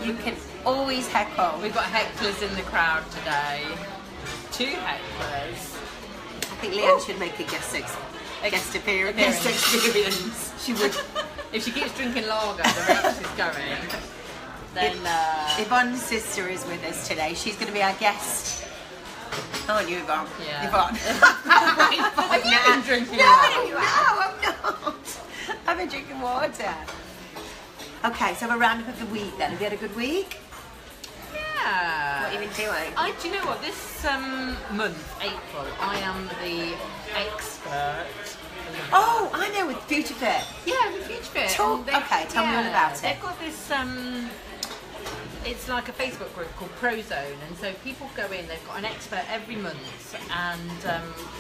You can always heckle. We've got hecklers in the crowd today. 2 hecklers. I think Leanne should make a guest appearance. Guest experience. She would. If she keeps drinking lager, the rate she's going, then... Yvonne's sister is with us today. She's going to be our guest. Aren't you, Yvonne? Yeah. Yvonne. Have you been drinking No, I'm not. I've been drinking water. Okay, so a roundup of the week then. Have you had a good week? Yeah. What have you been doing? Do you know what? This month, April, I am the expert. Oh, I know, with Future Fit. Yeah, with Future Fit. Okay, tell me all about it. They've got this, it's like a Facebook group called Prozone, and so people go in, they've got an expert every month, and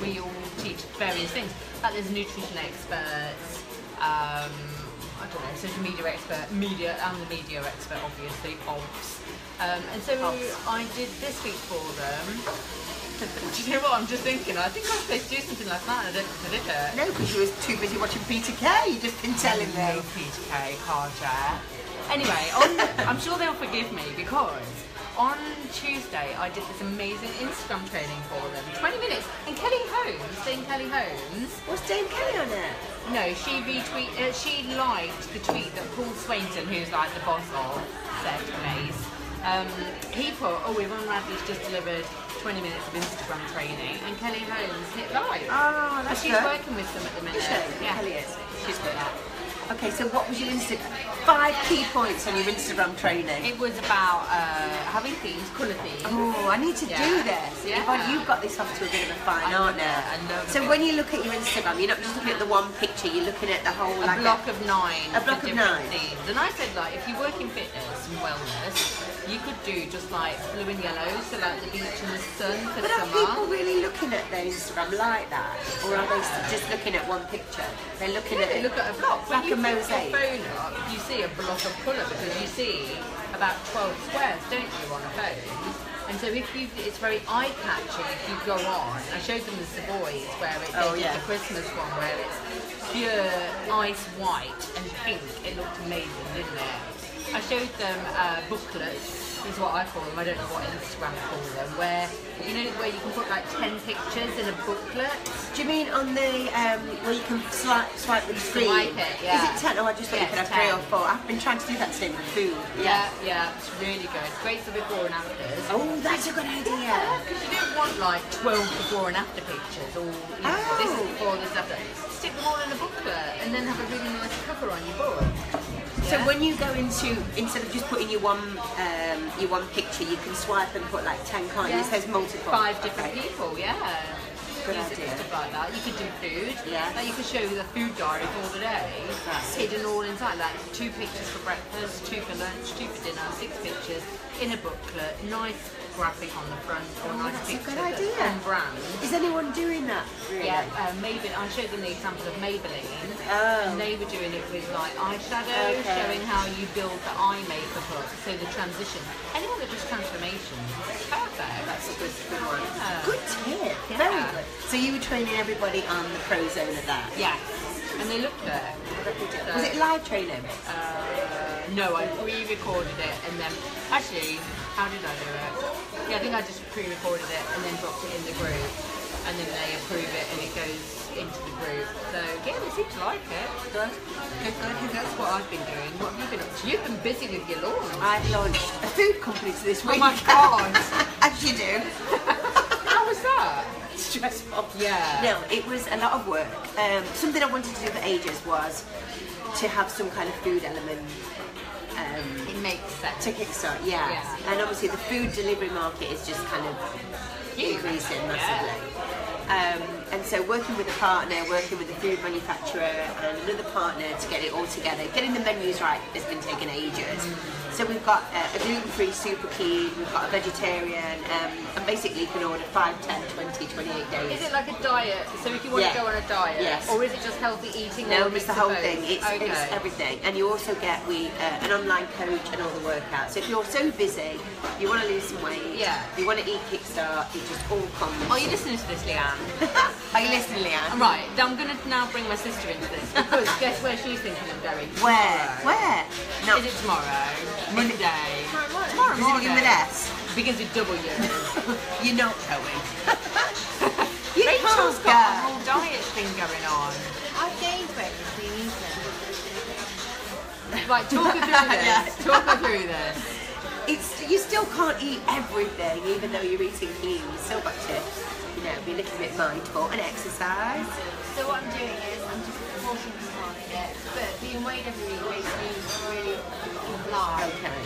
we all teach various things. Like there's nutrition experts, I don't know, social media expert, I'm the media expert, obviously, obs. And so I did this week for them. Do you know what I'm just thinking? I think I was supposed to do something last night and I did it. No, because you were too busy watching Peter Kay. You've just been telling me. No, Peter Kay, Carjack. Anyway, I'm sure they'll forgive me because on Tuesday I did this amazing Instagram training for them. 20 minutes. And Kelly Holmes, Dame Kelly Holmes. What's Dame Kelly on it? No, she liked the tweet that Paul Swainson, who's like the boss of said place, he put, Yvonne Radley's just delivered 20 minutes of Instagram training, and Kelly Holmes hit live. Oh, that's she's good. working with them at the minute. Is she? Yeah. Kelly is. She's good at. Okay, so what was your Instagram? 5 key points on your Instagram training. It was about having themes, colour themes. Oh, I need to do this. Yeah. Yvonne, you've got this off to a bit of a fine, aren't you? I love So it. when you look at your Instagram, you're not just looking at the one picture, you're looking at the whole... A block of 9. A block of 9. Themes. And I said, like, if you work in fitness and wellness, you could do just like blue and yellow, so like the beach and the sun for But are summer. people really looking at their Instagram like that? Or are they just looking at one picture? They're looking at They it look at a block. like When a you pick mosaic. your phone up, you see a block of colour because you see about 12 squares, don't you, on a phone? And so it's very eye-catching if you go on. I showed them the Savoys where the Christmas one where it's pure ice white and pink. It looked amazing, didn't it? I showed them booklets, is what I call them. I don't know what Instagram calls them. Where where you can put like 10 pictures in a booklet. Do you mean on the where you can swipe the screen? Swipe it, yeah. Is it 10? Oh, I just thought you could have 3 or 4. I've been trying to do that today with food. Yeah, it's really good. It's great for before and afters. Oh, that's a good idea. Because you don't want like 12 before and after pictures, or this is before, this is after. Stick them all in a booklet and then have a really nice cover on your book. So when you go into, instead of just putting your one picture, you can swipe and put like 10 can't you? It says multiple. 5 different people, yeah. Good Use it idea. for stuff like that. You could do food. Yeah. Like you could show the food diary for the day. Right. Hidden all inside. Like 2 pictures for breakfast, 2 for lunch, 2 for dinner, 6 pictures in a booklet. Nice graphic on the front or nice that's a picture good idea. on brand. Is anyone doing that? Really? Yeah, Maybelline. I showed them the example of Maybelline, Oh. and they were doing it with like eyeshadow, Okay. showing how you build the eye makeup up, so the transition. Anyone that does transformation, perfect. That's a good one. Yeah. Good tip. Yeah. Very good. So you were training everybody on the Prozone of that? Yes, and they looked there. Was it live training? No, I pre-recorded it and then actually, how did I do it? Yeah, I think I just pre-recorded it and then dropped it in the group, and then they approve it and it goes into the group. So yeah, they seem to like it. Good. Good. That's what I've been doing. What have you been up to? You've been busy with your lawn. I've launched a food company this week. Oh my god! As you do. How was that? Stressful. Yeah. No, it was a lot of work. Something I wanted to do for ages was to have some kind of food element. It makes sense. To kickstart, yeah. And obviously the food delivery market is just kind of increasing massively. And so working with a partner, working with a food manufacturer and another partner to get it all together, getting the menus right has been taking ages. So we've got a gluten-free super keen, we've got a vegetarian, and basically you can order 5, 10, 20, 28 days. Is it like a diet? So if you want to go on a diet? Yes. Or is it just healthy eating? No, or it's mix the of whole both? thing. It's everything. And you also get an online coach and all the workouts. So if you're so busy, you want to lose some weight, you want to eat Kickstart, it just all comes. Are you listening to this, Leanne? Are you listening, Leanne? Right, I'm going to now bring my sister into this because guess where she's thinking of going? Where? Where? No. Is it tomorrow? Monday. Tomorrow does it begin with S? Begins with W. You're not going. You Rachel's can't got a go. whole diet thing going on. I've gained weight between eating. Right, talk her through this. Yeah. Talk her through this. You still can't eat everything, even though you're eating clean. You still got to, be a little bit mindful and exercise. So what I'm doing is I'm just portion controlling it, but being weighed every week makes me really fly. Okay.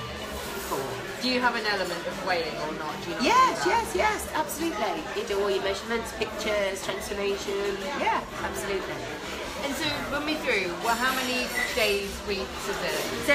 Cool. Do you have an element of weighing or not? Do you not Yes, do that? yes, absolutely. You do all your measurements, pictures, transformation. Yeah, absolutely. And so run me through, well, how many days, weeks is it? So,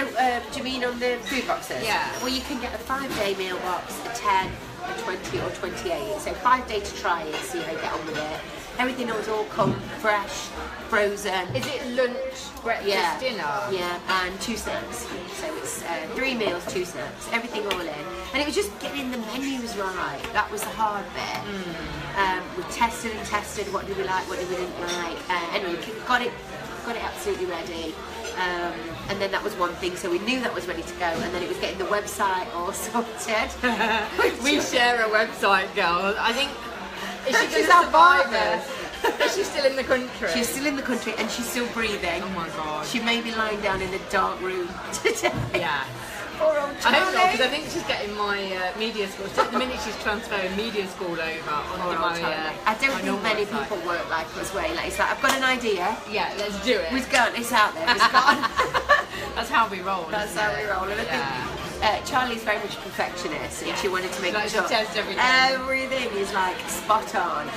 do you mean on the food boxes? Yeah. Well, you can get a 5-day meal box, a 10, a 20 or 28. So 5 day to try it, see how you get on with it. Everything will all come fresh, frozen. Is it lunch, breakfast, dinner? Yeah, and 2 snacks. So it's 3 meals, 2 snacks, everything all in. And it was just getting the menus right. That was the hard bit. We tested and tested. What did we like? What did we didn't like? Anyway, got it absolutely ready. And then that was one thing. So we knew that was ready to go. And then it was getting the website all sorted. We share a website, girl. I think. Is she She's going to our survive partner. this? Is she still in the country? She's still in the country and she's still breathing. Oh my god. She may be lying down in a dark room today. Yeah. Poor old I hope not, Charlie. because I think she's getting my media school. So at the minute she's transferring media school over onto Poor old my. Charlie. I don't my think normal many website. people work like us, way. Like, it's like, I've got an idea. Yeah, let's do it. We've gone. It's out there. It's gone. That's how we roll. That's isn't how it? we roll. And I think Charlie's very much a perfectionist, and Yeah. she wanted to make Like to sure test everything. everything is like spot on.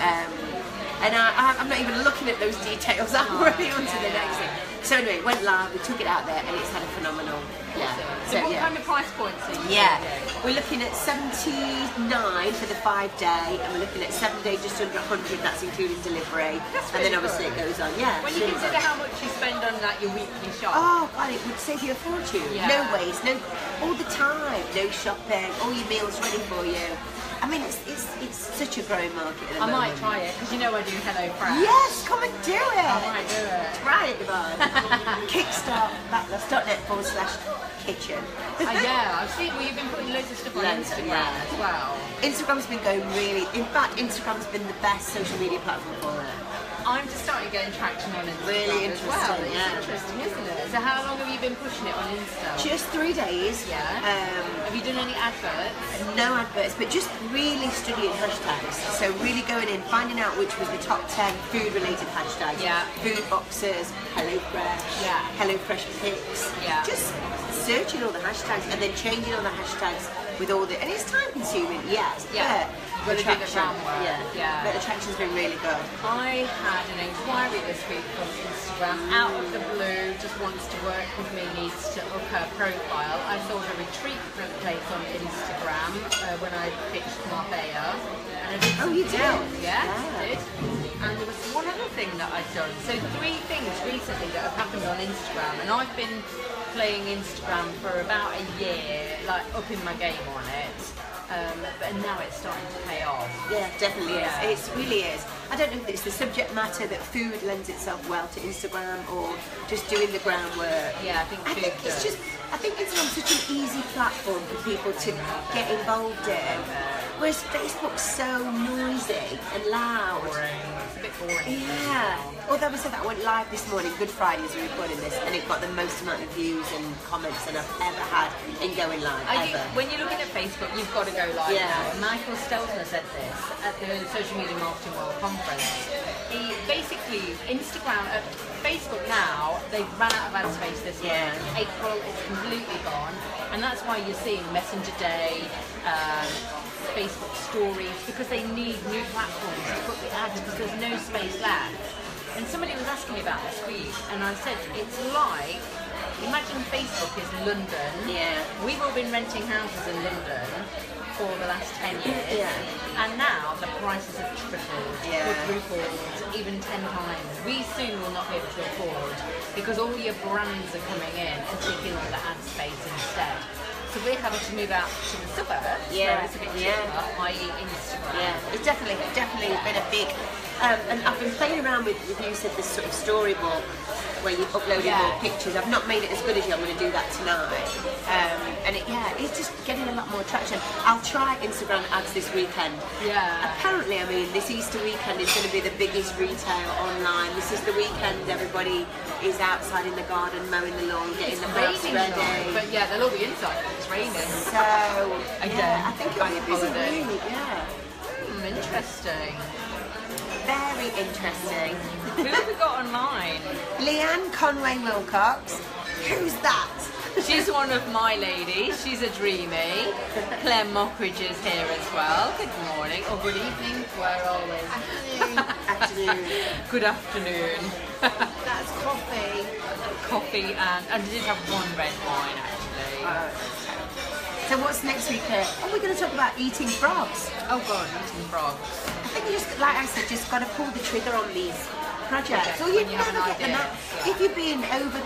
And I'm not even looking at those details. I'm already on to the next thing. So anyway, it went live. We took it out there, and it's had a phenomenal. Yeah. So what kind of price points are you Yeah, doing? we're looking at 79 for the 5 day, and we're looking at 7 day just under 100. That's including delivery, That's and then really obviously good. it goes on. Yeah. When you really consider good. how much you spend on like your weekly shop. Oh God, it would save you a fortune. Yeah. No waste, no all the time, no shopping, all your meals ready for you. I mean, it's such a growing market at the I moment. might try it because you know I do Hello Fresh. Yes, come and do it. I might do it. Try it, Yvonne. Kickstart backlist.net/kitchen. Yeah, I've seen. Well, you've been putting loads of stuff on Loads, Instagram yeah. as well. Instagram's been going really. In fact, Instagram's been the best social media platform for it. I'm just starting getting traction on Instagram Really as well. interesting, It's yeah. interesting, isn't it? So how long have you been pushing it on Insta? Just 3 days. Yeah. Have you done any adverts? No adverts, but just really studying hashtags. So really going in, finding out which was the top 10 food-related hashtags. Yeah. Food boxes, HelloFresh, Yeah. HelloFresh pics. Yeah. Just searching all the hashtags and then changing all the hashtags with all the. And it's time-consuming, yes. Yeah. But Gotta do the attraction, groundwork. Yeah. But attraction's been really good. I had an inquiry this week from Instagram, out of the blue, just wants to work with me, needs to up her profile. I saw the retreat place on Instagram when I pitched Marbella. And I did Oh, you something did? else. Yeah, Yeah. I did. And there was one other thing that I'd done. So 3 things recently that have happened on Instagram, and I've been playing Instagram for about a year, like upping my game on it. But now it's starting to pay off. Yeah, definitely Yeah. is. It really is. I don't know if it's the subject matter that food lends itself well to Instagram or just doing the groundwork. Yeah, I think I food think it's does. just, I think Instagram's such an easy platform for people to get involved in. Whereas Facebook's so noisy and loud. It's a bit boring. Yeah. Although we said that I went live this morning, Good Friday as we recorded this, and it got the most amount of views and comments than I've ever had in going live, I think ever. when you're looking at Facebook, you've got to go live Yeah. now. And Michael Stelzner said this at the Social Media Marketing World Conference. He basically, Facebook now, they've run out of ad space this month. Yeah. April, it's completely gone. And that's why you're seeing Messenger Day, Facebook Stories, because they need new platforms to put the ads because there's no space left. And somebody was asking me about this week, and I said, it's like, imagine Facebook is London. Yeah. We've all been renting houses in London for the last 10 years. Yeah. And now the prices have tripled, Yeah. quadrupled, even 10 times. We soon will not be able to afford because all your brands are coming in and taking all the ad space instead. So we're having to move out to the suburbs Yeah. where it's a bit Yeah. cheaper, i.e. Instagram. Yeah, it's definitely been a big, and I've been playing around with you said this sort of storybook where you've uploaded more pictures. I've not made it as good as you. I'm going to do that tonight. And it's just getting a lot more traction. I'll try Instagram ads this weekend. Yeah. Apparently, I mean, this Easter weekend is going to be the biggest retail online. This is the weekend everybody is outside in the garden mowing the lawn, getting the house ready. But yeah, they'll all be inside if it's raining. So, Again, I think it'll be a busy holiday. week, Interesting. Very interesting. Who have we got online? Leanne Conway Wilcox. Who's that? She's one of my ladies. She's a dreamy. Claire Mockridge is here as well. Good morning or good evening. Where always. Afternoon. Good afternoon. That's coffee. Coffee and I did have one red wine actually. So what's next week? We're going to talk about eating frogs. Oh god, eating frogs. I think you just, like I said, just got to pull the trigger on these projects. Or you when you have never an get them idea. out. If you're being over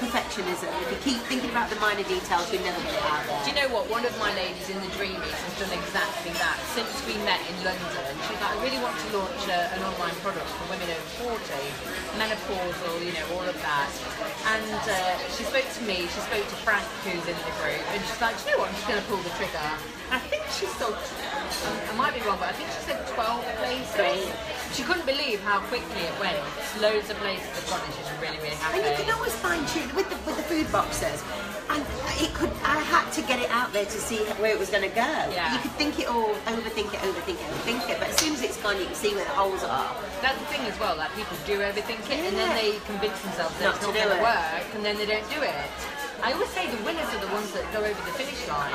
perfectionism, if you keep thinking about the minor details, you never get it out there. Do you know what? One of my ladies in the Dreamies has done exactly that. Since we met in London, she's like, I really want to launch an online product for women over 40, menopausal, all of that. And she spoke to me, she spoke to Frank, who's in the group, and she's like, do you know what? I'm just going to pull the trigger. And I think she sold, I might be wrong, but I think she said 12 places. Great. She couldn't believe how quickly it went. Loads of places have gone and she's really, really happy. And you can always fine tune with the food boxes. And I had to get it out there to see where it was going to go. Yeah. You could think it all, overthink it. But as soon as it's gone, you can see where the holes are. That's the thing as well, like people do overthink it and then they convince themselves that Not it's to not do going to it. work and then they don't do it. I always say the winners are the ones that go over the finish line.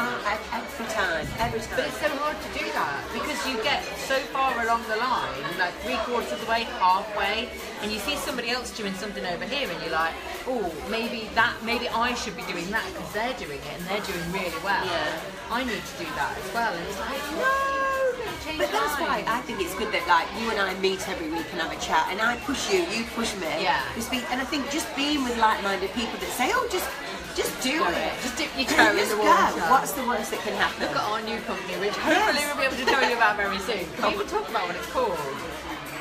Every time. But it's so hard to do that because you get so far along the line, like 3/4 of the way, halfway, and you see somebody else doing something over here and you're like, oh, maybe I should be doing that because they're doing it and they're doing really well. Yeah. I need to do that as well. And it's like, no, change But that's why minds. I think it's good that like you and I meet every week and have a chat, and I push you, you push me. Yeah. And I think just being with like-minded people that say, oh, just do it. Just dip your toe in Just the go. water. What's the worst that can happen? Look at our new company, which hopefully we'll be able to tell you about very soon. Can we even talk about what it's called?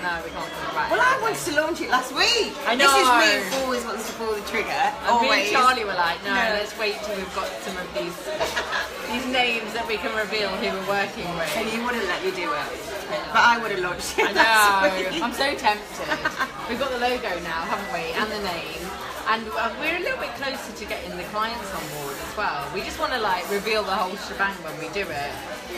No, we can't talk about it. Well, I wanted to launch it last week. I know. This is me who always wants to pull the trigger. And me and Always. Charlie were like, no, No. let's wait till we've got some of these names that we can reveal who we're working with. And you wouldn't let me do it. But I would have launched it. I last know. week. I'm so tempted. We've got the logo now, haven't we? And the name. And we're a little bit closer to getting the clients on board as well. We just want to reveal the whole shebang when we do it.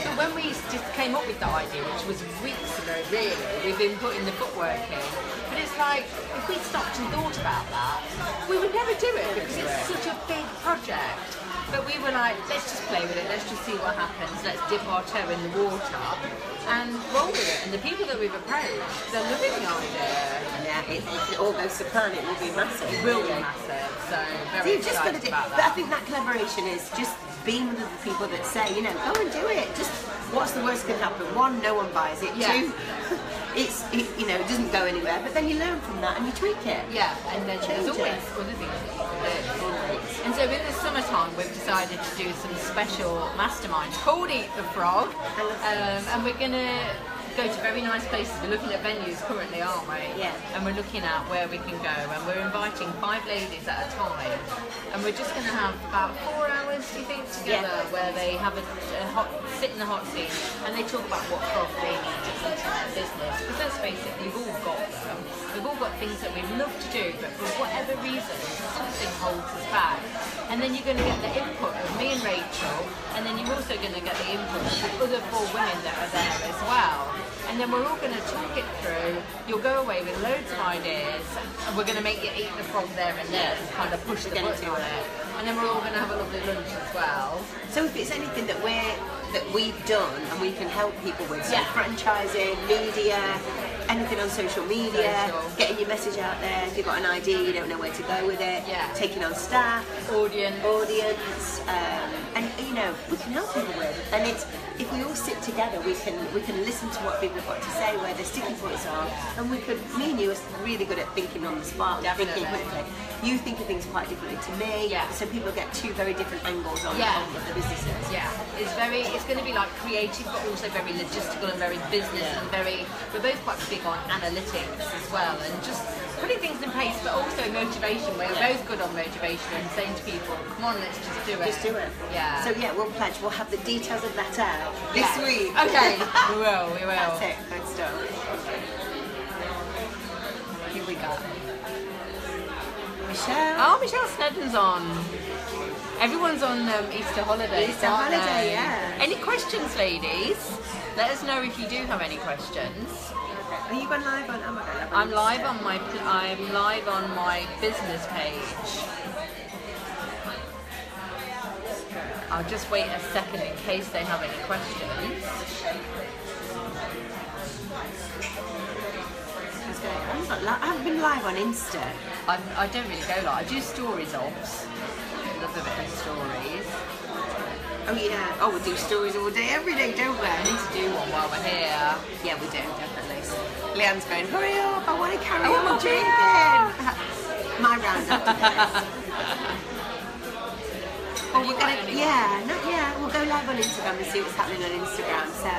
But when we just came up with that idea, which was weeks ago really, we've been putting the footwork in. But it's like, if we stopped and thought about that, we would never do it because it's such a big project. But we were like, let's just play with it, let's just see what happens, let's dip our toe in the water and roll with it. And the people that we've approached, they're loving the idea. Yeah, if it all goes to plan, it will be massive. It will be massive, so So very you've just got to excited do. about But I that. think that collaboration is just being with the people that say, go and do it. Just what's the worst can happen? One, no one buys it. Yeah. Two, it doesn't go anywhere. But then you learn from that and you tweak it. Yeah, and then there's Change always it. other things that you can do. And so in the summertime, we've decided to do some special masterminds called Eat the Frog, and we're going to go to very nice places. We're looking at venues currently, aren't we? Yeah. And we're looking at where we can go, and we're inviting 5 ladies at a time, and we're just going to have about 4 hours, do you think, together, where they have sit in the hot seat and they talk about what frog they need to put in their business. Because let's face it, we've all got them. We've all got things that we'd love to do, but for whatever reason, something holds us back. And then you're going to get the input of me and Rachel, and then you're also going to get the input of the other 4 women that are there as well. And then we're all going to talk it through. You'll go away with loads of ideas, and we're going to make you eat the frog there and then, kind of push the Get button into on it. And then we're all going to have a lovely lunch as well. So if it's anything that we've done and we can help people with, so Yeah. franchising, media, anything on social media, Social. getting your message out there. If you've got an idea, you don't know where to go with it. Yeah. Taking on staff, Audience. and we can help people with. And it's if we all sit together, we can listen to what people have got to say, where their sticking points are, and me and you are really good at thinking on the spot, Definitely. thinking quickly. You think of things quite differently to me, Yeah. so people get 2 very different angles on Yeah. the businesses. Yeah, it's going to be like creative, but also very logistical and very business and we're both quite big on analytics as well, and just putting things in place, but also motivation. We're both good on motivation and saying to people, come on, let's just do it. Just do it. Yeah. So yeah, we'll pledge. We'll have the details of that out this Yes. week. Okay. We will. That's it. Good stuff. Here we go. Michelle. Oh, Michelle Snedden's on. Everyone's on Easter holidays. Easter aren't holiday, they? yeah. Any questions, ladies? Let us know if you do have any questions. Are you going live on? Oh my god. I'm live on my business page. I'll just wait a second in case they have any questions. I haven't been live on Insta. I don't really go live. I do stories ops. Love a bit of stories. Oh yeah. Oh, we do stories all day, every day, don't we? I need to do one while we're here. Yeah, we do, definitely. Leanne's going, hurry up, I want to carry Oh, on hurry drinking. My round after this. Oh, we're gonna, yeah, not yet. We'll go live on Instagram and see what's happening on Instagram. So